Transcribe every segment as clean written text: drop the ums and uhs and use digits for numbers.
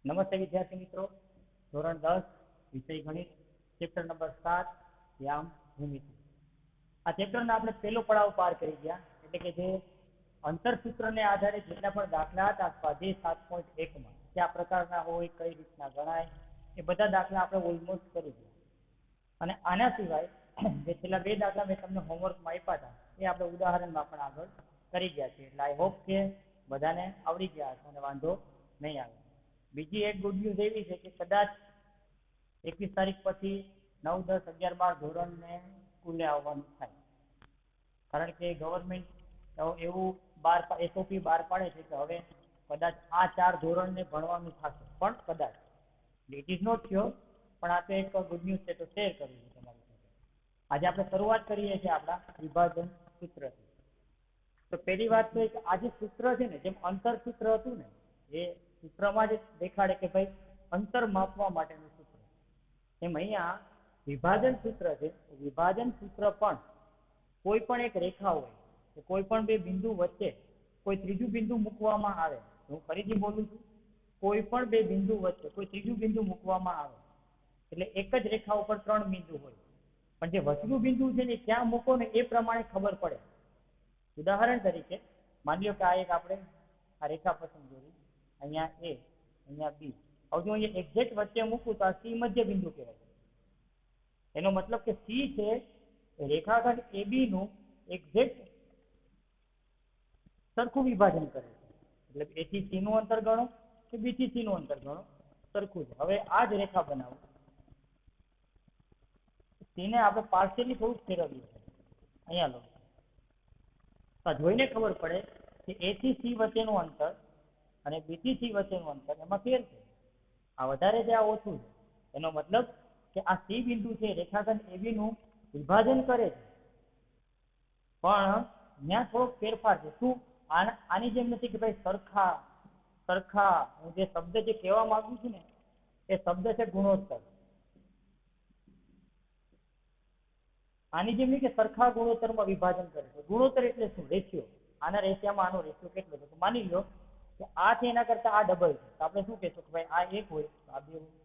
નમસ્તે વિદ્યાર્થી મિત્રો, ધોરણ 10 વિષય ગણિત, ચેપ્ટર નંબર 7 વ્યાયામ ભૂમિતિ. આ ચેપ્ટરના આપણે પહેલો પડાવ પાર કરી ગયા, એટલે કે જે અંતરસૂત્રને આધારે જેટલા પણ દાખલા હતા સ્વાધ્યાય 7.1 કયા પ્રકારના હોય, કઈ રીતના ગણાય, એ બધા દાખલા આપણે ઓલમોસ્ટ કરી ગયા. અને આના સિવાય જે છેલ્લા 2 દાખલા મેં તમને હોમવર્કમાં આપ્યા હતા એ આપણે ઉદાહરણમાં પણ આગળ કરી ગયા છીએ. એટલે આઈ હોપ કે બધાને આવડી ગયા હશે અને વાંધો નહીં આવે. બીજી એક ગુડ ન્યૂઝ એવી છે કે કદાચ 21 તારીખ પછી 9, 10, 11, 12 ધોરણને સ્કૂલે આવવાનું થાય, કારણ કે ગવર્મેન્ટ એવું એસઓપી બહાર પાડે છે કે હવે કદાચ આ 4 ધોરણને ભણવાનું થશે, પણ કદાચ ઇટ ઇઝ નોટ શ્યોર, પણ આ તો એક ગુડ ન્યૂઝ છે, તો શેર કરવું છે તમારી સાથે. આજે આપણે શરૂઆત કરીએ છીએ આપણા વિભાજન સૂત્રથી. તો પહેલી વાત તો કે આ જે સૂત્ર છે ને, જેમ અંતર સૂત્ર હતું ને, એ સૂત્રમાં જ દેખાડે કે ભાઈ અંતર માપવા માટેનું સૂત્ર, એમ અહીંયા વિભાજન સૂત્ર છે. વિભાજન સૂત્ર પણ કોઈ પણ એક રેખા હોય કે કોઈ પણ બે બિંદુ વચ્ચે કોઈ ત્રીજું બિંદુ મૂકવામાં આવે, હું ફરીથી બોલું છું, કોઈ પણ બે બિંદુ વચ્ચે કોઈ ત્રીજું બિંદુ મૂકવામાં આવે એટલે એક જ રેખા ઉપર 3 બિંદુ હોય, પણ જે વચલું બિંદુ છે ને ક્યાં મૂકો ને એ પ્રમાણે ખબર પડે. ઉદાહરણ તરીકે માની લો કે આ એક આપણે આ રેખા પસંદ કરી, અહીંયા એ, અહીંયા બી. હવે જો અહીંયા એક્ઝેક્ટ વચ્ચે મૂકું તો આ સી મધ્ય બિંદુ કહેવાય. એનો મતલબ કે સી છે રેખાખંડ AB નું એક્ઝેક્ટ સરખું વિભાજન કરે છે. એટલે A થી C નું અંતર ગણો કે B થી C નું અંતર ગણો, સરખું છે. હવે આ જ રેખા બનાવો, C ને આપણે પાર્શિયલી થોડુંક ફેરવીએ છીએ, અહીંયા લો. જોઈને ખબર પડે કે A થી C વચ્ચેનું અંતર અને B થી C વચ્ચેનું અંતર એમાં ફેર છે. આ વધારે છે, આ ઓછું છે. એનો મતલબ કે આ C બિંદુ છે રેખાખંડ AB નું વિભાજન કરે છે, પણ ત્યાં થોડોક ફેરફાર છે. શું? આની જેમ નથી કે ભાઈ સરખા સરખા, હું જે શબ્દ જે કહેવા માંગુ છું ને એ શબ્દ છે ગુણોત્તર. આની જેમ નહીં કે સરખા ગુણોત્તરમાં વિભાજન કરે છે. ગુણોત્તર એટલે શું? રેશિયો. આના રેશિયામાં આનો રેશિયો કેટલો છે? તો માની લો કે આ છે એના કરતા આ ડબલ છે, તો આપણે શું કહેશું કે ભાઈ આ 1 હોય તો આ 2 હોય.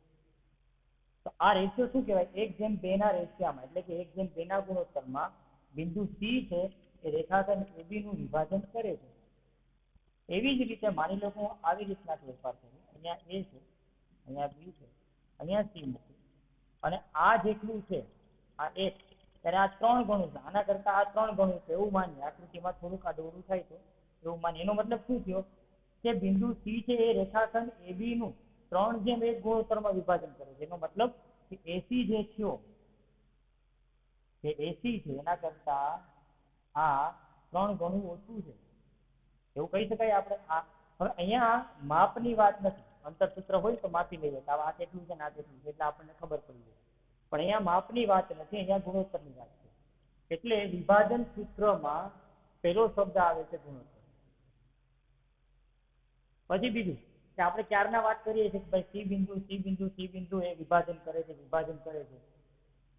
તો આ રેશિયો શું કહેવાય? 1:2 ના રેશિયામાં, એટલે કે 1:2 ના ગુણોત્તરમાં બિંદુ C છે એ રેખાખંડ AB નું વિભાજન કરે છે. એવી જ રીતે માની લો કે હું આવી રીતના ફેરફાર કરું, અહીંયા A છે, અહીંયા B છે, અહીંયા C મૂકું, અને આ જેટલું છે આ 1, ત્યારે આ 3 ગણું છે, આના કરતા આ 3 ગણું છે એવું માનીએ. આકૃતિમાં થોડુંક આ ડોળું થાય તો એવું માનીએ. એનો મતલબ શું થયો કે બિંદુ C છે એ રેખાખંડ AB નું 3:1 ગુણોત્તરમાં વિભાજન કરે છે. એનો મતલબ કે AC જે થયો, જે AC છે એના કરતા આ 3 ગણું ઓછું છે, એવું કહી શકાય આપણે. હવે અહીંયા માપની વાત નથી. અંતરસૂત્ર હોય તો માપી લઈએ કે આ કેટલું છે ને આ કેટલું છે, એટલે આપણને ખબર પડી જાય. પણ અહીંયા માપની વાત નથી, અહીંયા ગુણોત્તરની વાત છે. એટલે વિભાજન સૂત્રમાં પહેલો શબ્દ આવે છે ગુણોત્તર. પછી બીજું કે આપણે ક્યારના વાત કરીએ છીએ કે ભાઈ સી બિંદુ એ વિભાજન કરે છે, વિભાજન કરે છે.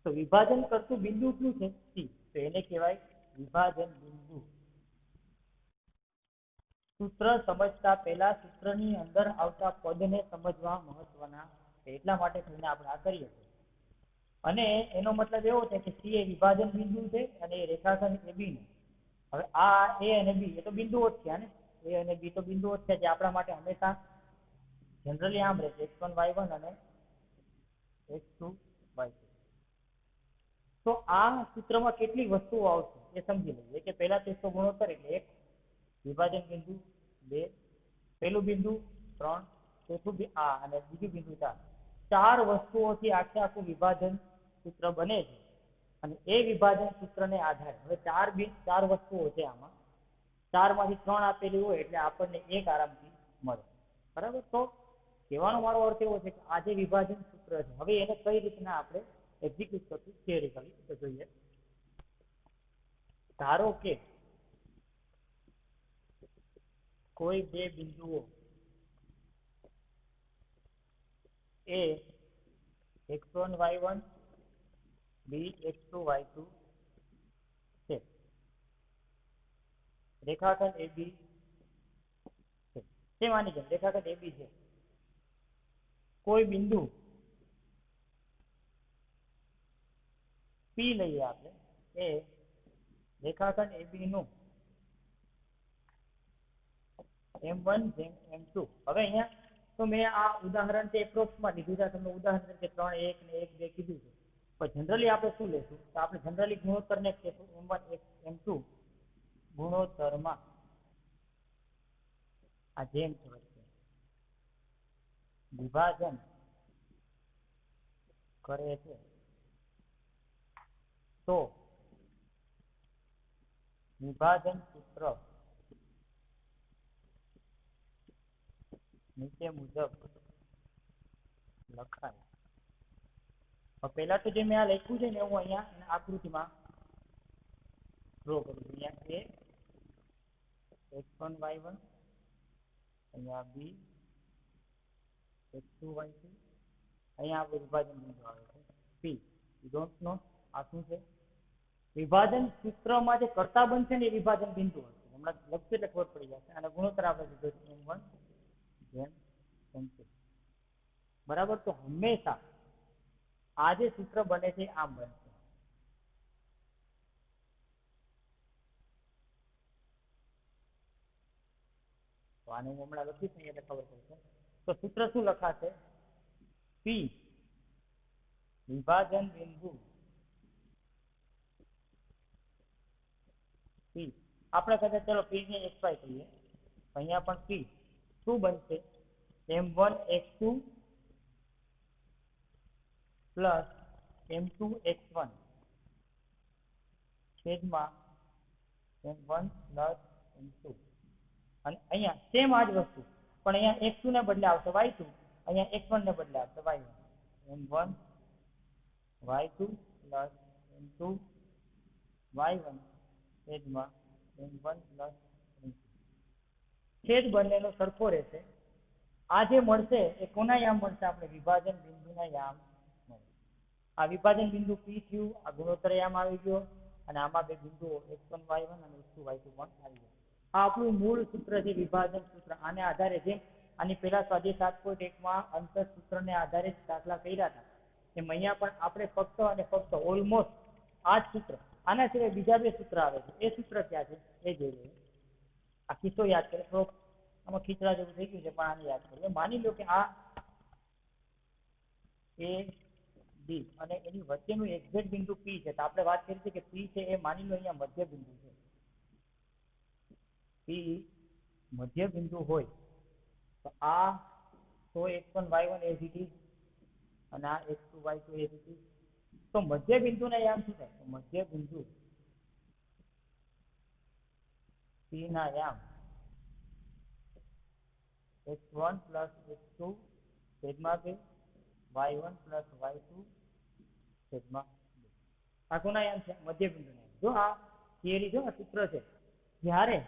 તો વિભાજન કરતું બિંદુ શું છે? સી. તો એને કહેવાય વિભાજન બિંદુ. સૂત્ર સમજતા પહેલા સૂત્રની અંદર આવતા પદને સમજવા મહત્વના છે, એટલા માટે થઈને આપણે આ કરીએ છીએ. અને એનો મતલબ એવો છે કે સી એ વિભાજન બિંદુ છે અને એ રેખાખંડ AB નું. હવે આ A અને B એ તો બિંદુઓ જ થયા ને, A અને B તો બિંદુઓ જ થયા, જે આપણા માટે હંમેશા જનરલી આમ રહે છે, x1 y1 અને x2 y2. તો આ સૂત્રમાં કેટલી વસ્તુઓ આવશે એ સમજી લઈએ. કે પહેલા તો ગુણોત્તર એટલે 1, વિભાજન બિંદુ 2, પહેલું બિંદુ 3, ચોથું આ અને બીજું બિંદુ 4. 4 વસ્તુઓથી આખું વિભાજન સૂત્ર બને છે. અને એ વિભાજન સૂત્રને આધારે હવે 4 વસ્તુઓ છે આમાં, 4 માંથી 3 આપેલી હોય એટલે આપણને 1 આરામથી મળે. બરાબર? તો કહેવાનો મારો અર્થ એવો છે કે આ જે વિભાજન સૂત્ર છે, હવે એને કઈ રીતના આપણે એક્ઝિક્યુટ કરશું થિયરિકલી તો જોઈએ. ધારો કે કોઈ બે બિંદુઓ A x1 y1 B x2 y2 છે, રેખાખંડ AB છે. તે માની જાય રેખાખંડ AB છે. કોઈ બિંદુ પી લઈએ આપણે, એ રેખાખંડ AB નું M1 જેમ M2. હવે અહીંયા તો મેં આ ઉદાહરણ એપ્રોક્સમાં લીધું છે, તમને ઉદાહરણ તરીકે 3, 1 ને 1, 2 કીધું છે. પણ જનરલી આપણે શું લેશું, તો આપણે જનરલી ગુણોત્તરને કહેશું M1 M2 ગુણોત્તરમાં આ જેમ છે વચ્ચે વિભાજન કરે છે તો વિભાજન સૂત્ર નીચે મુજબ લખાય. પહેલા તો જે મેં આ લખ્યું છે ને, હું અહીંયા આકૃતિમાં ડ્રો કરું છું. અહીંયા A x1 y1, અહીંયા B x2 y2, અહીંયા આપણું વિભાજન બિંદુ આવે છે P. યુ ડોન્ટ નો આ શું છે? વિભાજન સૂત્રમાં જે કર્તા બનશે ને એ વિભાજન બિંદુ હશે. હમણાં લખશે એટલે ખબર પડી જશે. અને ગુણોત્તર આપણે લીધો છે M1 જેમ M2. બરાબર. તો હંમેશા આ જે સૂત્ર બને છે આમ બનશે. તો આને હું હમણાં લખીશ નહીં એટલે ખબર પડશે. તો સૂત્ર શું લખાશે? P વિભાજન બિંદુ P. આપણે કદાચ ચલો P ને XY કહીએ, અહીંયા પણ P શું બનશે? M1 x2 plus M2 x1 છેદમાં M1 પ્લસ M2. અને અહીંયા સેમ આ જ વસ્તુ, પણ અહીંયા x2 ને બદલે આવશે y2, અહીંયા x1 ને બદલે આવશે y1. M1 y2 plus M2 y1 છેદમાં M1 પ્લસ M2. છેદ બંનેનો સરખો રહેશે. આ જે મળશે એ કોના યામ મળશે? આપણે વિભાજન બિંદુના યામ મળશે. આ વિભાજન બિંદુ P થયું, આ ગુણોત્તર યામ આવી ગયો, અને આમાં બે બિંદુઓ x1 y1 અને x2 y2 પણ આવી ગયા. આ આપણું મૂળ સૂત્ર છે, વિભાજન સૂત્ર. આને આધારે જેમ આની પહેલા સ્વાધ્યાય 7.1 માં અંતર સૂત્રને આધારે દાખલા કર્યા હતા, એમ અહીંયા પણ આપણે ફક્ત અને ફક્ત ઓલમોસ્ટ આ જ સૂત્ર, આના સિવાય બીજા બે સૂત્ર આવે છે, એ સૂત્ર ક્યાં છે એ જોઈ લઈએ. આ કિસ્સો યાદ કરે, થોડોક આમાં ખીચડા જેવું થઈ ગયું છે, પણ આને યાદ કરીએ. માની લો કે આ A B અને એની વચ્ચેનું એક્ઝેક્ટ બિંદુ P છે. તો આપણે વાત કરી છે કે P છે એ માની લો અહીંયા મધ્ય બિંદુ છે. P મધ્ય બિંદુ હોય તો આ તો x1 y1 as it is અને આ x2 y2 as it is. તો મધ્ય બિંદુના યામ શું થાય? તો મધ્ય બિંદુ P ના યામ x1 પ્લસ x2 છેદમાં 2 y1 પ્લસ y2 છેદમાં 2. આ કોના યામ છે? મધ્ય બિંદુના યામ. જો આ થિયરી, જો આ સૂત્ર છે, જ્યારે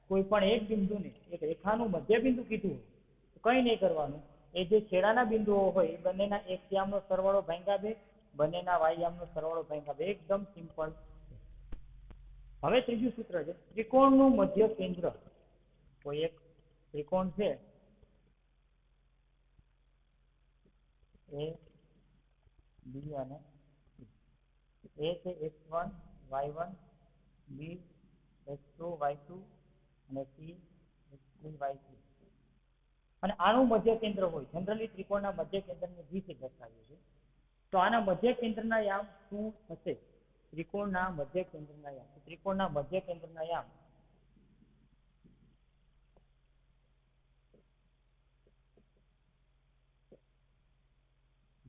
કોઈ પણ એક બિંદુને એક રેખાનું મધ્ય બિંદુ કીધું હોય તો કંઈ નહીં કરવાનું, એ જે છેડાના બિંદુઓ હોય એ બંનેના x યામનો સરવાળો ભાગ્યા 2, બંનેના y યામનો સરવાળો ભાગ્યા 2. એકદમ સિમ્પલ. હવે ત્રીજું સૂત્ર છે ત્રિકોણનું મધ્ય કેન્દ્ર. કોઈ એક ત્રિકોણ છે A B અને C. A છે x1 y1, B x2 y2 અને C x3 y3. અને આનું મધ્ય કેન્દ્ર હોય. જનરલી ત્રિકોણના મધ્ય કેન્દ્રને G થી દર્શાવીએ છીએ. તો આના મધ્ય કેન્દ્રના યામ શું થશે? ત્રિકોણના મધ્ય કેન્દ્રના યામ. ત્રિકોણના મધ્ય કેન્દ્રના યામ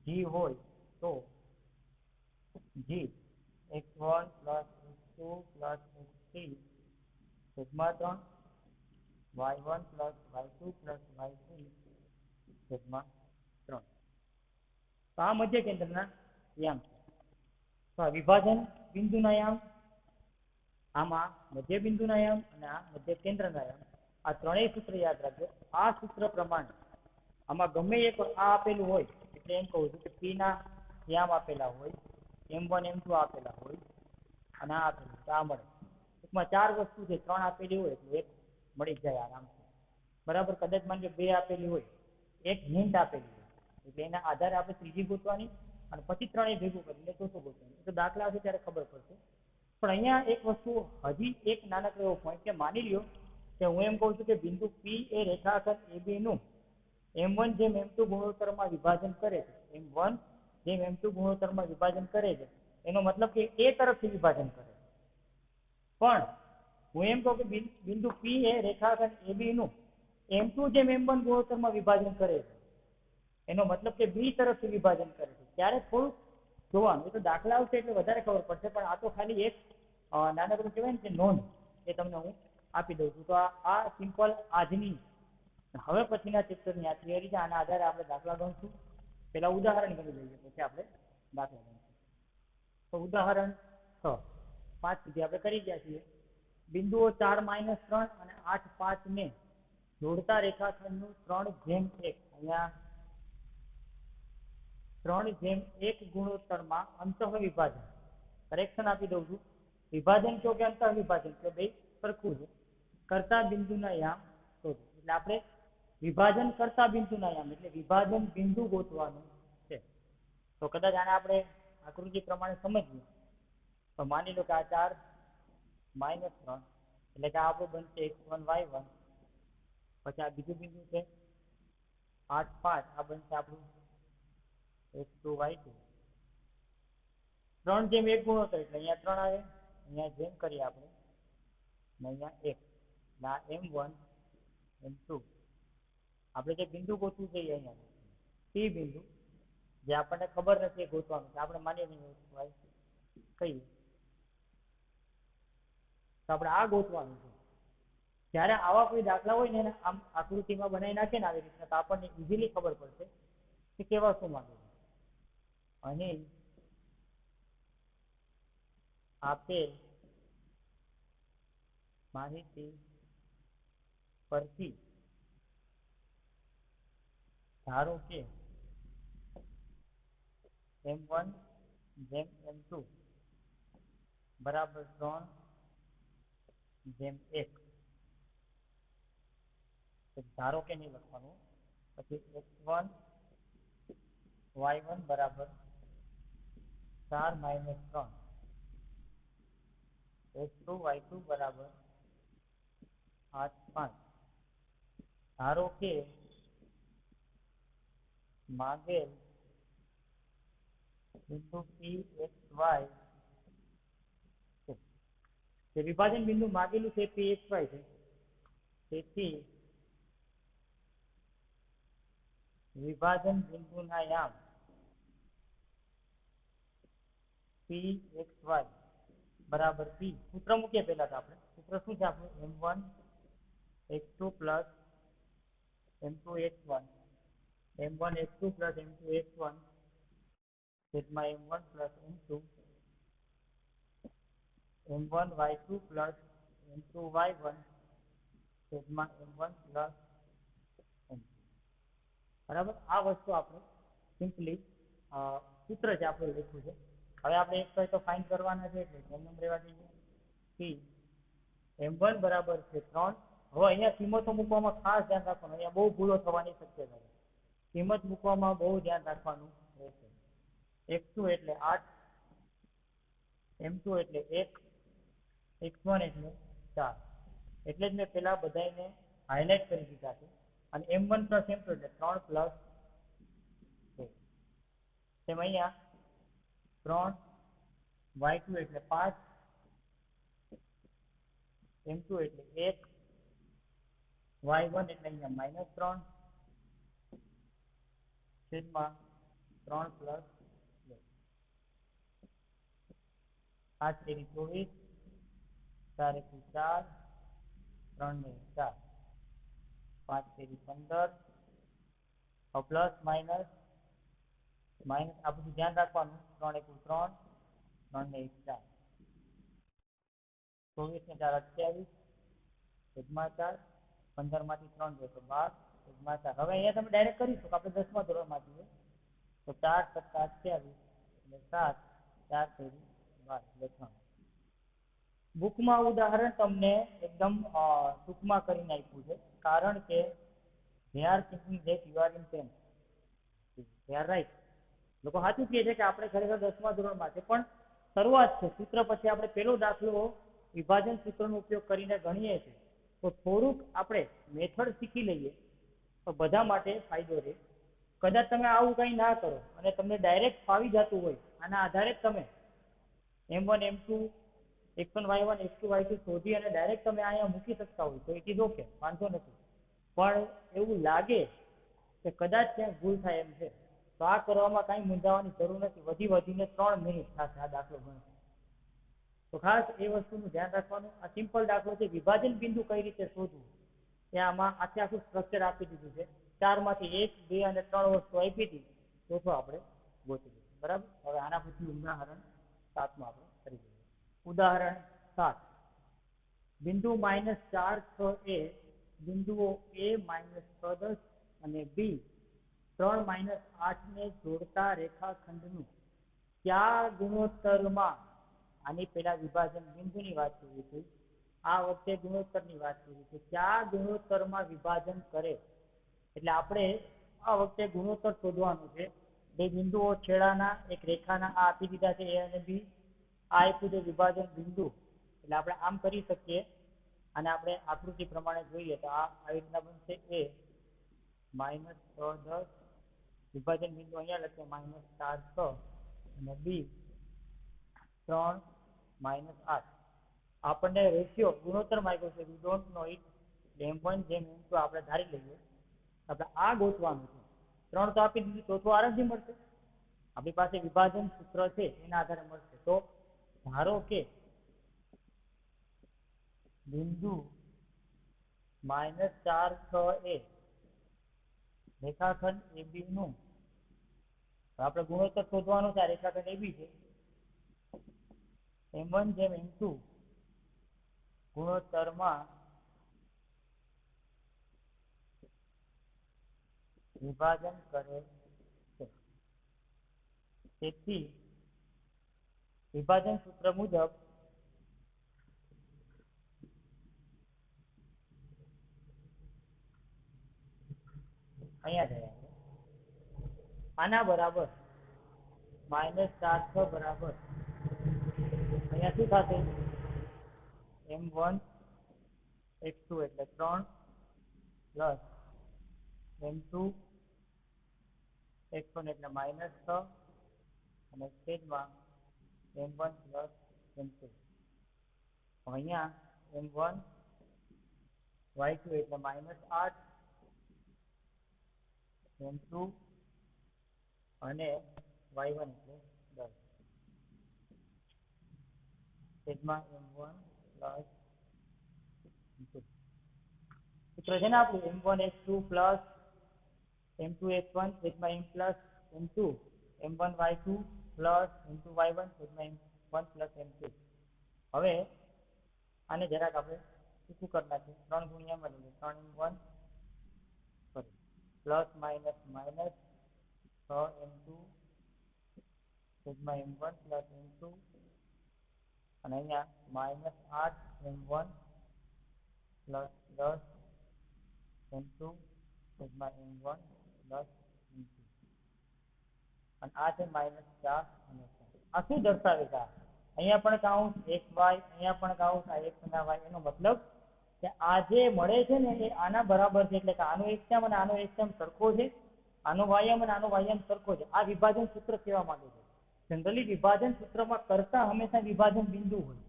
G હોય તો G x1 plus x2 plus x3 છેદમાં 3, y1 plus y2 plus y3 છેદમાં 3. તો આ મધ્ય કેન્દ્રના યામ છે. તો આ વિભાજન બિંદુના યામ, આમાં મધ્ય બિંદુના યામ અને આ મધ્ય કેન્દ્રના યામ. આ ત્રણેય સૂત્ર યાદ રાખજો. આ સૂત્ર પ્રમાણે આમાં ગમે એક આ આપેલું હોય એટલે એમ કહું છું કે P ના યામ આપેલા હોય, M1 M2 આપેલા હોય અને આ આપેલું તો આ મળે. ટૂંકમાં 4 વસ્તુ છે, 3 આપેલી હોય એટલે 1 મળી જાય આરામથી. બરાબર. કદાચ માની લો 2 આપેલી હોય, 1 હિન્ટ આપેલી હોય, એટલે એના આધારે આપણે ત્રીજી ગોતવાની અને પછી ત્રણેય ભેગું કરીને ચોથું ગોતવાનું. તો દાખલા આવશે ત્યારે ખબર પડશે. પણ અહીંયા એક વસ્તુ, હજી એક નાનકડો એવો પોઈન્ટ કે માની લ્યો કે હું એમ કહું છું કે બિંદુ P એ રેખાખંડ AB નું M1 જેમ M2 ગુણોત્તરમાં વિભાજન કરે છે. M1 જેમ M2 ગુણોત્તરમાં વિભાજન કરે છે એનો મતલબ કે એ તરફથી વિભાજન કરે છે. પણ હું એમ કહું કે બિંદુ P એ રેખાખંડ AB નું M2 જેમ M1 ગુણોત્તરમાં વિભાજન કરે છે એનો મતલબ કે B તરફથી વિભાજન કરે છે. ત્યારે થોડુંક જોવાનું, એ તો દાખલા આવશે એટલે વધારે ખબર પડશે, પણ આ તો ખાલી એક નાનકડું કહેવાય ને કે નોંધ એ તમને હું આપી દઉં છું. તો આ સિમ્પલ આજની હવે પછીના ચેપ્ટરની આ થિયરી છે. આના આધારે આપણે દાખલા ગણશું. પેલા ઉદાહરણ ગણી લઈએ પછી આપણે દાખલા ગણશું. તો ઉદાહરણ 5 સુધી આપણે કરી ગયા છીએ. બિંદુઓ 4-3 અને 8-5 ને જોડતા રેખાખંડનું 3:1 અહીંયા 3:1 ગુણોત્તરમાં અંતઃ વિભાજન. કરેક્શન આપી દઉં છું. વિભાજન કયો કે અંતઃ વિભાજન કયો, બે સરખું છે. કરતા બિંદુના યામ શોધો. એટલે આપણે વિભાજન કરતા બિંદુના યામ એટલે વિભાજન બિંદુ ગોતવાનું છે. તો કદાચ આને આપણે આકૃતિ પ્રમાણે સમજીએ તો માની લો કે આ 4-3 એટલે કે આ આપણું બનશે x1 y1. પછી આ બીજું બિંદુ છે 8-5, આ બનશે આપણું x2 y2. 3:1 ગુણોત્તર એટલે અહીંયા 3 આવે, અહીંયા જેમ કરીએ આપણે અહીંયા 1. આ M1 M2 આપણે જે બિંદુ ગોતવું છે અહીંયા P બિંદુ જે આપણને ખબર નથી એ ગોતવાનું છે. આપણે માનીએ કહીએ તો આપણે આ ગોતવાનું છે. જ્યારે આવા કોઈ દાખલા હોય ને આમ આકૃતિમાં બનાવી નાખે ને આવી રીતના, તો આપણને ઇઝીલી ખબર પડશે કે કેવા શું માંગે છે. અહીં આપેલ માહિતી પરથી ધારો કે M1 જેમ M2 બરાબર 3:1. ધારો કે નહીં લખવાનું. પછી x1 y1 બરાબર 4-3, x2 y2 બરાબર 8-5. ધારો કે માંગેલ બિંદુ P x y છે. વિભાજન બિંદુ માંગેલું છે P x y છે. તેથી વિભાજન બિંદુના યામ P x y બરાબર P. સૂત્ર મૂકીએ પહેલા તો આપણે. સૂત્ર શું છે આપણું? M1 x2 plus M2 x1 M1 x2 plus M2 x1 છેદમાં M1 plus M2 M1 y2 plus M2 y1 છેદમાં M1 plus M2. બરાબર. આ વસ્તુ આપણે સિમ્પલી સૂત્ર છે આપણે લખ્યું છે. હવે આપણે એક તો ફાઇન્ડ કરવાના છે એટલે એમ રહેવા દઈએ. P M1 બરાબર છે 3. હવે અહીંયા કિંમતો મૂકવામાં ખાસ ધ્યાન રાખવાનું. અહીંયા બહુ ભૂલો થવાની શક્યતા છે. કિંમત મૂકવામાં બહુ ધ્યાન રાખવાનું રહેશે. x2 એટલે 8, M2 એટલે 1, x1 એટલે 4. એટલે જ મેં પેલા બધાને હાઇલાઇટ કરી દીધા છે. અને M1 plus M2 એટલે 3 plus 1. તેમ અહીંયા 3 y2 એટલે 5, M2 એટલે 1, y1 એટલે અહીંયા -3 છેદમાં 3 plus 2. 8 તેરી 24, 4 એકુ 4, 3 ને 4, 5 તેરી 15. પ્લસ માઇનસ આ બધું ધ્યાન રાખવાનું. 3 એકુ 3, 3 ને 1 4, 24 ને 4 28 છેદમાં 4, 15 માંથી 3 જાય તો 12 છેદમાં 4. હવે અહીંયા તમે ડાયરેક્ટ કરી શકો, આપણે 10મા ધોરણમાં છીએ તો 4 + 28 એટલે 7, 4 તેરી 12 એટલે 3. બુકમાં ઉદાહરણ તમને એકદમ ટૂંકમાં કરીને આપ્યું છે, કારણ કે they are thinking that you are in 10th. Right. લોકો સાચું કહે છે કે આપણે ખરેખર 10મા ધોરણમાં છે, પણ શરૂઆત છે. સૂત્ર પછી આપણે પેલો દાખલો વિભાજન સૂત્રનો ઉપયોગ કરીને ગણીએ છીએ, તો થોડુંક આપણે મેથડ શીખી લઈએ તો બધા માટે ફાયદો રહે. કદાચ તમે આવું કંઈ ના કરો અને તમને ડાયરેક્ટ ફાવી જતું હોય, આના આધારે જ તમે M1 M2 X1 Y1 X2 Y2 શોધી અને ડાયરેક્ટ તમે અહીંયા મૂકી શકતા હોય તો ઇટ ઇઝ ઓકે, વાંધો નથી. પણ એવું લાગે કે કદાચ ક્યાંક ભૂલ થાય એમ છે, તો આ કરવામાં કાંઈ મૂંઝાવાની જરૂર નથી. વધીને 3 મિનિટ થશે આ દાખલો ગણશે. તો ખાસ એ વસ્તુનું ધ્યાન રાખવાનું. આ સિમ્પલ દાખલો છે. વિભાજન બિંદુ કઈ રીતે શોધવું એ આમાં આખું સ્ટ્રક્ચર આપી દીધું છે. 4માંથી 1, 2 અને 3 વસ્તુ આપી હતી, ચોથો આપણે ગોતી દીધું. બરાબર. હવે આના પછી ઉદાહરણ 7 આપણે કરી દઈએ. ઉદાહરણ 7. બિંદુ -4, 6 એ બિંદુઓ A -6, 10 અને B 3 -8 ને જોડતા રેખાખંડનું કયા ગુણોત્તરમાં, આની પહેલા વિભાજન બિંદુની વાત કરી હતી, આ વખતે ગુણોત્તરની વાત કરી છે, કયા ગુણોત્તરમાં વિભાજન કરે. એટલે આપણે આ વખતે ગુણોત્તર શોધવાનું છે. બે બિંદુઓ છેડાના એક રેખાના આ આપી દીધા છે, A અને B. આ આપ્યું છે વિભાજન બિંદુ. એટલે આપણે આમ કરી શકીએ, અને આપણે આકૃતિ પ્રમાણે જોઈએ તો આ આવી રીતના બનશે. A -6, 10 વિભાજન બિંદુ અહીંયા લખીએ -4, 6 અને B 3 -8. આપણને રેશિયો ગુણોત્તર માંગ્યો છે. We don't know it. M1 જેમ M2 આપણે ધારી લઈએ. આપણે આ ગોતવાનું છે. 3 તો આપી દીધું, ચોથું આરામથી મળશે. આપણી પાસે વિભાજન સૂત્ર છે, એના આધારે મળશે. તો ધારો કે બિંદુ -4, 6 એ રેખાખંડ AB નું, આપણે ગુણોત્તર શોધવાનું છે. આ રેખાખંડ AB છે. M1 જેમ M2 ગુણોત્તરમાં વિભાજન કરે છે. તેથી વિભાજન સૂત્ર મુજબ અહીંયા જાય આના બરાબર -4, 6 બરાબર અહીંયા શું થશે? M1 X2 એટલે 3 પ્લસ M2 X1 એટલે -6 અને છેદમાં M1 પ્લસ M2. અહીંયા M1 Y2 એટલે -8, M2 અને Y1 એટલે 10 છેદમાં M1 પ્લસ M2. સૂત્ર છે ને આપણું M1 X2 plus M2 X1 છેદમાં M plus M2, M1 Y2 plus M2 Y1 છેદમાં M1 પ્લસ M2. હવે આને જરાક આપણે શું કરી નાખીએ? 3 ગુણ્યા માં લઈએ. 3 M1 plus minus minus 6M2 છેદમાં M1 પ્લસ M2 અને અહીંયા -8M1 પ્લસ 10M2 છેદમાં M1 પ્લસ M2 અને આ છે -4 અને 4. આ શું દર્શાવે છે? અહીંયા પણ કાઉન્સ XY, અહીંયા પણ કાઉન્સ આ X અને Y. એનો મતલબ કે આ જે મળે છે ને એ આના બરાબર છે. એટલે કે આનો XM અને આનો XM સરખો છે, આનો YM અને આનો YM સરખો છે. આ વિભાજન સૂત્ર કહેવા માંગે છે. જનરલી વિભાજન સૂત્રમાં કર્તા હંમેશા વિભાજન બિંદુ હોય,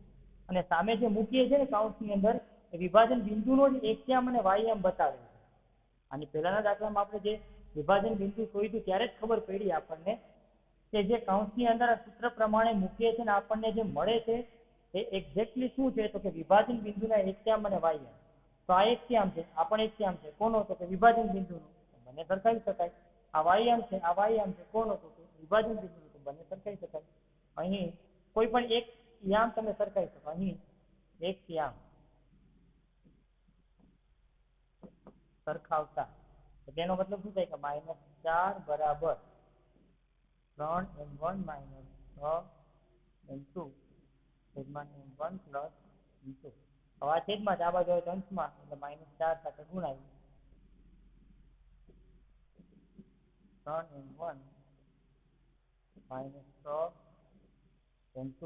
અને સામે જે મૂકીએ છીએ ને કાઉન્સની અંદર એ વિભાજન બિંદુનો જ XM અને YM બતાવે છે. અને પહેલાના દાખલામાં આપણે જે વિભાજન બિંદુ શોધ્યું ત્યારે જ ખબર પડી આપણને કે જે કાઉન્સની અંદર આ સૂત્ર પ્રમાણે મૂકીએ છીએ ને આપણને જે મળે છે એ એક્ઝેક્ટલી શું છે? તો કે વિભાજન બિંદુના XM અને YM. તો આ XM છે, આ પણ XM છે. કોનો? તો કે વિભાજન બિંદુનો. બંને સરખાવી શકાય. આ YM છે, આ YM છે. કોનો? તો કે વિભાજન બિંદુનો. તો બંને સરખાવી શકાય. અહીં કોઈ પણ એક યામ તમે સરખાવી શકો. અહીં એક યામ સરખાવતા તેનો મતલબ શું થાય કે -4 બરાબર 3M1 -6M2 છેદમાં M1 પ્લસ M2. હવે આ છેદમાં જ આ બાજુ હોય તો અંશમાં, એટલે -4 સાથે ગુણાય 3m1 માઇનસ 6m2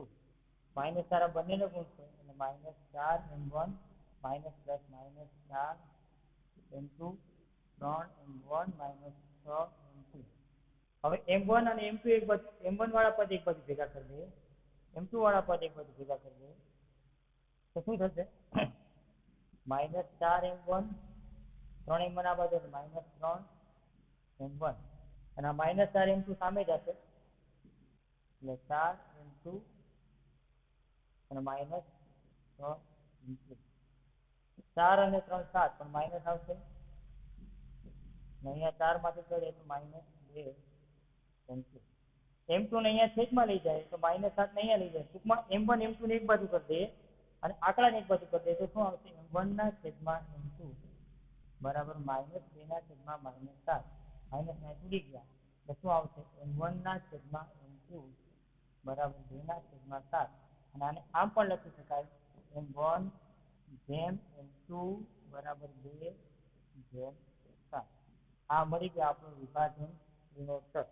માઇનસ તારા બંનેનો ગુણ છે એટલે -4m1 minus plus -4m2 3m1 minus 6m2. હવે m1 અને m2 એક બાજુ m1 વાળા પદ એક બાજુ ભેગા કરી દઈએ, m2 વાળા પદ એક બાજુ ભેગા કરી દઈએ તો શું થશે? -4m1 3m1 આ બાજુ -3m1 અને આ -4m2 સામે જશે એટલે 4m2 અને -6m2. 4 અને 3 7 પણ માઇનસ આવશે અને અહીંયા 4 માંથી કરે તો -2m2. m2 ને અહીંયા છેદમાં લઈ જાય તો -7 ને અહીંયા લઈ જાય. ટૂંકમાં m1 m2 ને એક બાજુ કરી દઈએ અને આંકડાને એક બાજુ કરી દઈએ તો શું આવશે? m1 ના છેદમાં m2 બરાબર -2 ના છેદમાં -7 માઇનસ ને ઉડી ગયા એટલે શું આવશે? m1 ના છેદમાં m2 બરાબર 2 ના છેદમાં 7 અને આને આમ પણ લખી શકાય m1 જેમ m2 બરાબર 2 જેમ 7. આ મળી ગયા આપણું વિભાજન ગુણોત્તર.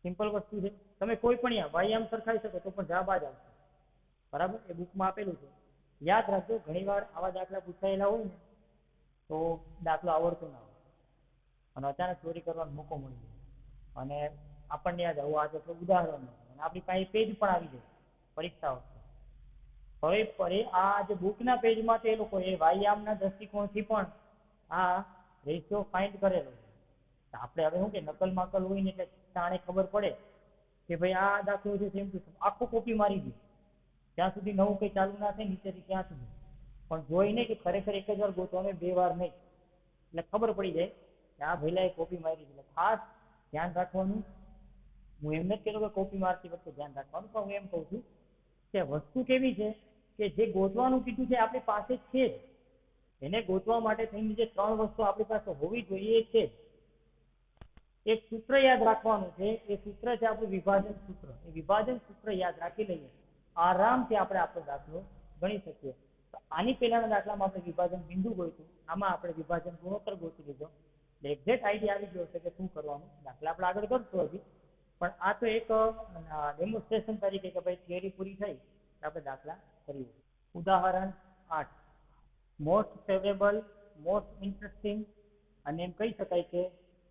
સિમ્પલ વસ્તુ છે. તમે કોઈ પણ વાયામ સરખાઈ શકો તો પણ જવાબ આ જ આવશે. બરાબર, એ બુકમાં આપેલું છે. યાદ રાખજો, ઘણીવાર આવા દાખલા પૂછાયેલા હોય ને તો દાખલો આવડતો ના હોય અને અચાનક ચોરી કરવાનો મોકો મળી જાય અને આપણને યાદ આવું આજે તો ઉદાહરણ નથી અને આપણી પાસે પેજ પણ આવી જાય પરીક્ષા વખતે. હવે આ જે બુકના પેજમાં તે લોકો એ વાયામના દ્રષ્ટિકોણથી પણ આ રેશિયો ફાઇન્ડ કરેલો છે. આપણે હવે શું કે નકલ માકલ હોય ને એટલે તાણે ખબર પડે કે ભાઈ આ દાખલો છે સેમ ટુ સેમ આખું કોપી મારી દે ત્યાં સુધી નવું કંઈ ચાલુ ના થાય નીચેથી ત્યાં સુધી, પણ જોઈને કે ખરેખર એક જ વાર ગોતવાનું 2 વાર નહીં એટલે ખબર પડી જાય કે આ ભઈલાએ કોપી મારી છે. ખાસ ધ્યાન રાખવાનું. હું એમ નથી કહેતો કે કોપી મારતી વખતે ધ્યાન રાખવાનું, પણ હું એમ કહું છું કે વસ્તુ કેવી છે કે જે ગોતવાનું કીધું છે આપણી પાસે છે જ, એને ગોતવા માટે થઈને જે 3 વસ્તુ આપણી પાસે હોવી જોઈએ છે. એક સૂત્ર યાદ રાખવાનું છે, એ સૂત્ર છે આપણું વિભાજન સૂત્ર. એ વિભાજન સૂત્ર યાદ રાખી લઈએ આરામથી આપણે આપણો દાખલો ગણી શકીએ. તો આની પહેલાના દાખલામાં આપણે વિભાજન બિંદુ ગોત્યું, આમાં આપણે વિભાજન ગુણોત્તર ગોતી લીધો એટલે એક્ઝેક્ટ આઈડિયા આવી ગયો છે કે શું કરવાનું. દાખલા આપણે આગળ કરશું હજી, પણ આ તો એક ડેમોન્સ્ટ્રેશન તરીકે કે ભાઈ થિયરી પૂરી થઈ આપણે દાખલા કરીએ. ઉદાહરણ 8, મોસ્ટ ફેવરેબલ, મોસ્ટ ઇન્ટરેસ્ટિંગ અને એમ કહી શકાય કે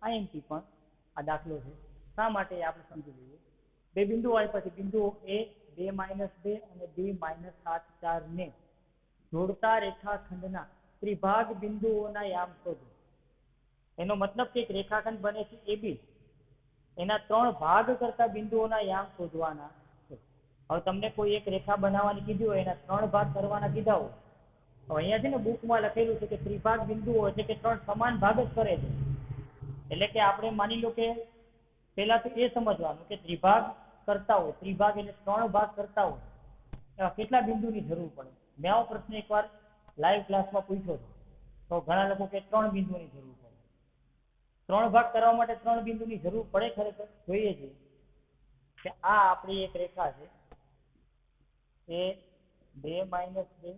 આઈએમપી પણ આ દાખલો છે. શા માટે આપણે સમજી લઈએ. 2 બિંદુઓ આપ્યા છે, બિંદુઓ A 2 - 2 અને B - 7 4 ને જોડતા રેખાખંડના ત્રિભાગ બિંદુઓના યામ શોધો. એનો મતલબ કે એક રેખાખંડ બને છે AB, એના 3 ભાગ કરતા બિંદુઓના યામ શોધવાના છે. હવે તમને કોઈ એક રેખા બનાવવાની કીધી હોય, એના 3 ભાગ કરવાના કીધા હોય તો અહીંયા છે ને બુકમાં લખેલું છે કે ત્રિભાગ બિંદુઓ એટલે કે 3 સમાન ભાગ જ કરે છે. એટલે કે આપણે માની લો કે પહેલા તો એ સમજવાનું કે ત્રિભાગ કરતા હોય, ત્રિભાગ એટલે 3 ભાગ કરતા હોય એવા કેટલા બિંદુની જરૂર પડે. મેં આવો પ્રશ્ન એકવાર લાઈવ ક્લાસમાં પૂછ્યો હતો તો ઘણા લોકો કે 3 બિંદુની જરૂર પડે. 3 ભાગ કરવા માટે 3 બિંદુની જરૂર પડે ખરેખર? જોઈએ છે કે આ આપણી એક રેખા છે એ 2 - 2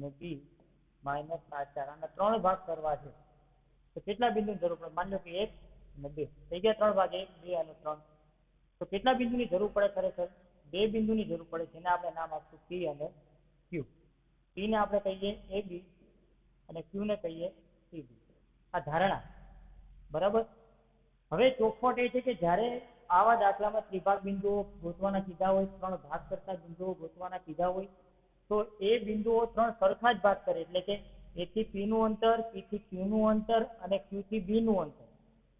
ને B - 7 4 અને 3 ભાગ કરવા છે તો કેટલા બિંદુની જરૂર પડે? માની લો કે 1 અને 2 થઈ ગયા 3 ભાગ, 1 2 અને 3. તો કેટલા બિંદુની જરૂર પડે ખરેખર? 2 બિંદુની જરૂર પડે છે. એને આપણે નામ આપશું P અને Q. P ને આપણે કહીએ AB અને Q ને કહીએ CB. આ ધારણા બરાબર. હવે ચોખવટ એ છે કે જ્યારે આવા દાખલામાં ત્રિભાગ બિંદુઓ ગોતવાના કીધા હોય, 3 ભાગ કરતા બિંદુઓ ગોતવાના કીધા હોય તો એ બિંદુઓ 3 સરખા જ ભાગ કરે. એટલે કે A થી P નું અંતર, P થી Q નું અંતર અને Q થી B નું અંતર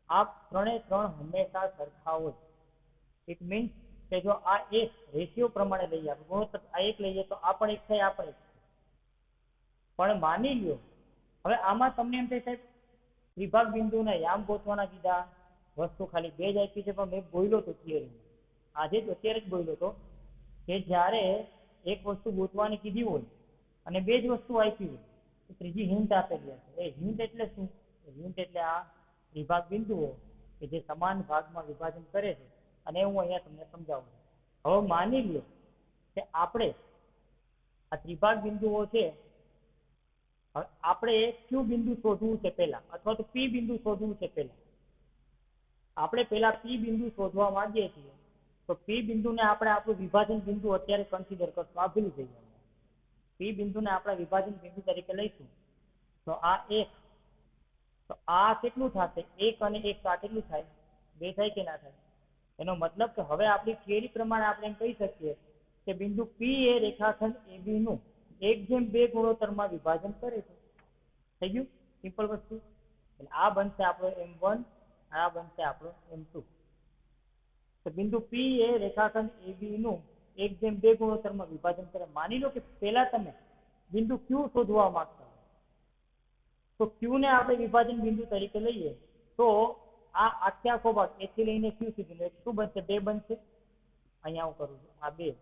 આ 3 હંમેશા સરખા હોય. ઇટ મીન્સ કે જો આ એક રેશિયો પ્રમાણે લઈએ, આપણે ગુણોત્તર આ એક લઈએ તો આ પણ એક થાય, આ પણ એક થાય. પણ માની લ્યો હવે આમાં તમને એમ થાય સાહેબ ત્રિભાગ બિંદુના યામ ગોતવાના કીધા, વસ્તુ ખાલી 2 જ આપી છે, પણ મેં બોલ્યો તો થિયરીમાં આજે જ અત્યારે જ બોલ્યો તો કે જ્યારે એક વસ્તુ ગોતવાની કીધી હોય અને 2 જ વસ્તુ આપી હોય તો ત્રીજી હિન્ટ આપેલી હશે. એ હિન્ટ એટલે શું? હિન્ટ એટલે આ ત્રિભાગ બિંદુઓ કે જે સમાન ભાગમાં વિભાજન કરે છે અને હું અહીંયા તમને સમજાવું છું. હવે માની લ્યો કે આપણે આ ત્રિભાગ બિંદુઓ છે હવે આપણે ક્યુ બિંદુ શોધવું છે પહેલા, અથવા તો પી બિંદુ શોધવું છે પહેલા. આપણે પહેલા પી બિંદુ શોધવા માંગીએ છીએ, તો પી બિંદુને આપણે આપણું વિભાજન બિંદુ અત્યારે કન્સિડર કરશું. આ ભૂલી જઈએ. પી બિંદુને આપણે વિભાજન બિંદુ તરીકે લઈશું. તો આ એક, તો આ કેટલું થશે? 1 અને 1, તો આ કેટલું થાય? 2 થાય કે ના થાય? એનો મતલબ કે હવે આપણી થિયરી પ્રમાણે આપણે એમ કહી શકીએ કે બિંદુ પી એ રેખાખંડ AB નું 1:2 ગુણોત્તરમાં વિભાજન કરે છે. થઈ ગયું? સિમ્પલ વસ્તુ. એટલે આ બનશે આપણો M1, આ બનશે આપણો M2. તો બિંદુ પી એ રેખાખંડ AB નું 1:2 ગુણોત્તરમાં વિભાજન કરે. માની લો કે પહેલા તમે બિંદુ Q શોધવા માંગતા હો, તો Q ને આપણે વિભાજન બિંદુ તરીકે લઈએ, તો આ આખો ભાગ A થી લઈને Q સુધી શું બનશે? 2 બનશે. અહીંયા હું કરું છું આ 2,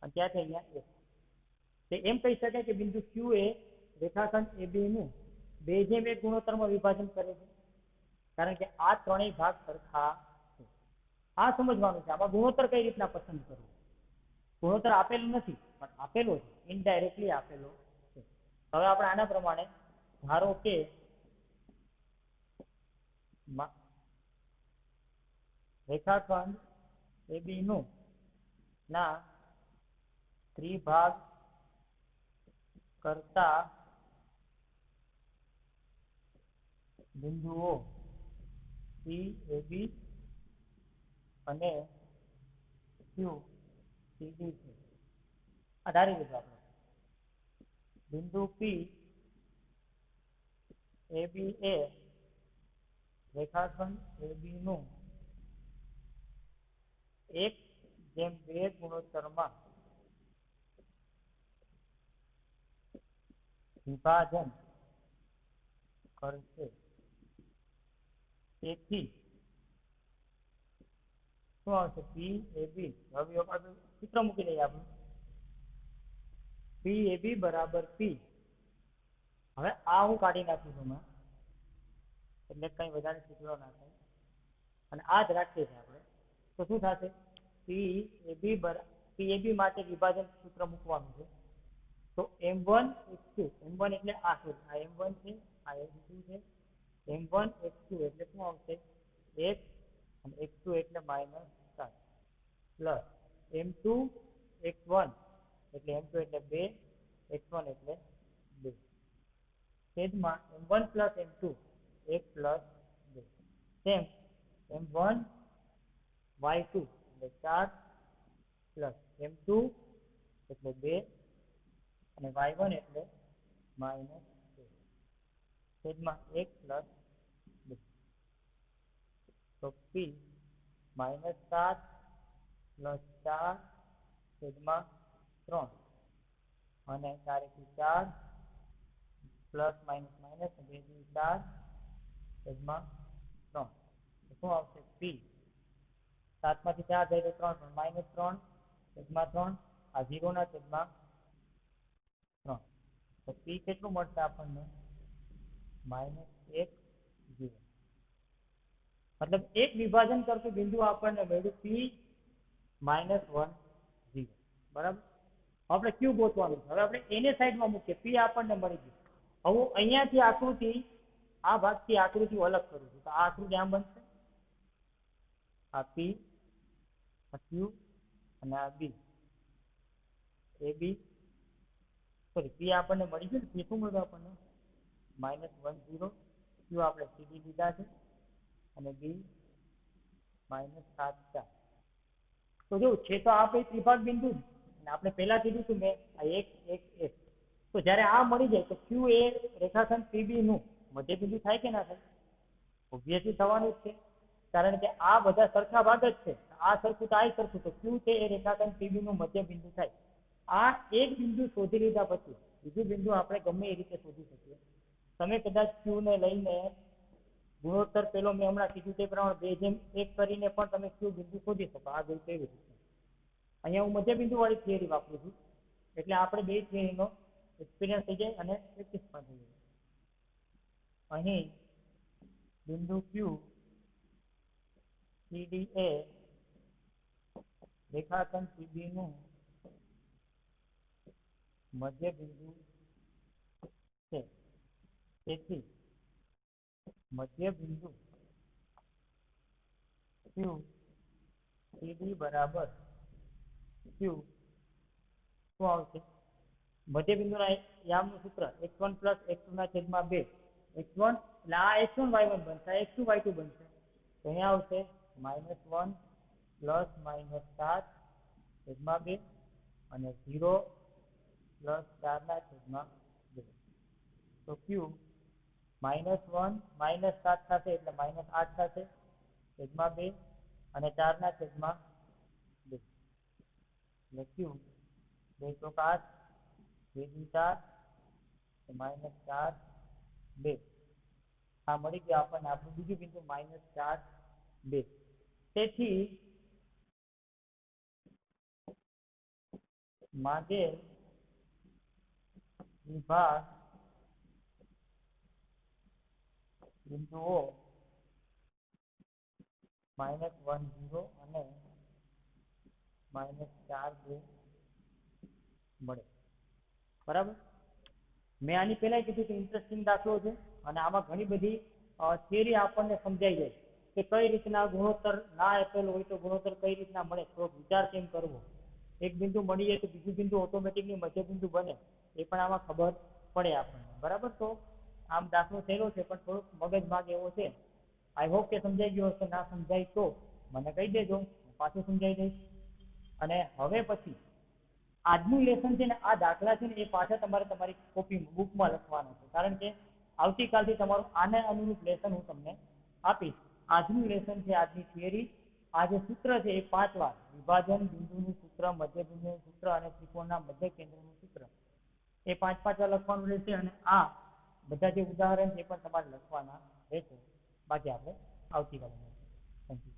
અને ત્યાંથી અહીંયા 1. તે એમ કહી શકાય કે બિંદુ Q એ રેખાખંડ AB નું 2:1 ગુણોત્તરમાં વિભાજન કરે છે, કારણ કે આ ત્રણેય ભાગ સરખા છે. આ સમજવાનું છે. આમાં ગુણોત્તર કઈ રીતના પસંદ કરવું. ગુણોત્તર આપેલું નથી, પણ આપેલો છે, ઇનડાયરેક્ટલી આપેલો છે. હવે આપણે આના પ્રમાણે ધારો કે રેખાખંડ AB નું ના ત્રિભાગ કરતા બિંદુઓ P, AB અને Q, CD છે. આ ધારી લીધું આપણે. બિંદુ P, AB એ રેખાખંડ AB નું 1:2 ગુણોત્તરમાં વિભાજન કરશે. તેથી શું આવશે? PAB. હવે સૂત્ર મૂકી દઈએ આપણે. PAB બરાબર P. હવે આ હું કાઢી નાખું છું, એટલે કઈ વધારે સૂત્રો ના થાય, અને આ જ રાખીએ છીએ આપણે. તો શું થશે? PAB માટે વિભાજન સૂત્ર મૂકવાનું છે. તો M1 X2, M1 એટલે આ M1 છે, આ M2 છે. M1 X2 એટલે શું આવશે? 1, અને X2 એટલે -7, પ્લસ M2 X1 એટલે M2 એટલે 2, X1 એટલે 2, છેદમાં M1 પ્લસ M2 1 પ્લસ 2, તેમ M1 Y2 એટલે 4, પ્લસ M2 એટલે 2, અને Y1 એટલે -2, છેદમાં 1 પ્લસ 2. તો P -7 પ્લસ 4 છેદમાં 3, અને 4 × 4 પ્લસ માઇનસ માઇનસ 2 × 4 છેદમાં 3. શું આવશે? P 7 માંથી 4 જાય તો 3, -3 છેદમાં 3, આ 0 ના છેદમાં 3. તો P કેટલું મળશે આપણને? -1, 0. મતલબ એક વિભાજન કરતું બિંદુ આપણને મળ્યું P -1, 0. બરાબર. આપણે Q ગોતવાનું છે. હવે આપણે એને સાઈડમાં મૂકીએ. P આપણને મળી ગયું. હવે અહીંયાથી આકૃતિ, આ ભાગથી આકૃતિ અલગ કરું છું. તો આ આકૃતિ આમ બનશે. આ P, આ Q, અને આ B. AB, સોરી, P આપણને મળી ગયું. P શું મળ્યું આપણને? -1, 0. Q આપણે CD લીધા છે, અને B -7, 4. તો જો છે તો આ ત્રિભાગ બિંદુ, અને આપણે પહેલા કીધું હતું મેં, આ 1, 1, 1. તો જ્યારે આ મળી જાય તો Q એ રેખાખંડ PB નું મધ્ય બિંદુ થાય કે ના થાય? ઓબ્વિયસલી થવાનું જ છે, કારણ કે આ બધા સરખા ભાગ જ છે. આ સરખું તો આ સરખું, તો Q છે એ રેખાખંડ PB નું મધ્ય બિંદુ થાય. આ એક બિંદુ શોધી લીધા પછી બીજું બિંદુ આપણે ગમે એ રીતે શોધી શકીએ. તમે કદાચ Q ને લઈને ગુણોત્તર પેલો મેં હમણાં કીધું તે પ્રમાણે 2:1 કરીને પણ તમે Q બિંદુ શોધી શકો. આ જોઈ કેવી રીતે. અહીંયા હું મધ્ય બિંદુ વાળી થિયરી વાપરું છું, એટલે આપણે બે થિયરીનો એક્સપિરિયન્સ થઈ જાય અને પ્રેક્ટિસ પણ થઈ જાય. અહીં બિંદુ Q CD એ રેખાખંડ PB નું મધ્ય બિંદુ છે. તેથી મધ્ય બિંદુ Q CD બરાબર Q શું આવશે? મધ્ય બિંદુના યામનું સૂત્ર x1 પ્લસ x2 ના છેદમાં 2. x1 એટલે આ x1 y1 બનશે, આ x2 y2 બનશે. તો અહીંયા આવશે -1 પ્લસ -7 છેદમાં 2 અને 0 પ્લસ 4 ના છેદમાં 2. તો Q -1 -7 થશે એટલે -8 થશે છેદમાં 2 અને 4 ના છેદમાં 2. એટલે Q 2 ચોક 8 2 દુ 4 -4 2. આ મળી ગયું આપણને આપણું બીજું બિંદુ -4 2. તેથી માંગેલ વિભાગ બિંદુઓ -1 0 અને -4 2 મળે. બરાબર. મેં આની પહેલા કીધું કે ઇન્ટરેસ્ટિંગ દાખલો છે અને આમાં ઘણી બધી થિયરી આપણને સમજાઈ જાય કે કઈ રીતના ગુણોત્તર ના આપેલો હોય તો ગુણોત્તર કઈ રીતના મળે, થોડોક વિચાર કેમ કરવો. એક બિંદુ મળી જાય તો બીજું બિંદુ ઓટોમેટિકલી મધ્ય બિંદુ બને એ પણ આમાં ખબર પડે આપણને. બરાબર. તો આમ દાખલો સહેલો છે પણ થોડોક મગજ ભાગ એવો છે. આઈ હોપ કે સમજાઈ ગયો હશે. ના સમજાય તો મને કહી દેજો, પાછું સમજાઈ દઈશ. અને હવે પછી આજનું લેસન છે ને, આ દાખલા છે ને, એ પાછા તમારે તમારી કોપી બુકમાં લખવાના છે. કારણ કે આવતીકાલથી તમારું આને અનુરૂપ લેસન હું તમને આપીશ. આજનું લેસન છે, આજની થિયરી, આ જે સૂત્ર છે એ 5 વાર વિભાજન બિંદુનું સૂત્ર, મધ્ય બિંદુનું સૂત્ર અને ત્રિકોણના મધ્ય કેન્દ્રનું સૂત્ર એ 5 વાર લખવાનું રહેશે. અને આ બધા જે ઉદાહરણ છે એ પણ તમારે લખવાના રહેશે. બાકી આપણે આવતીકાલે મળીશું. Thank you.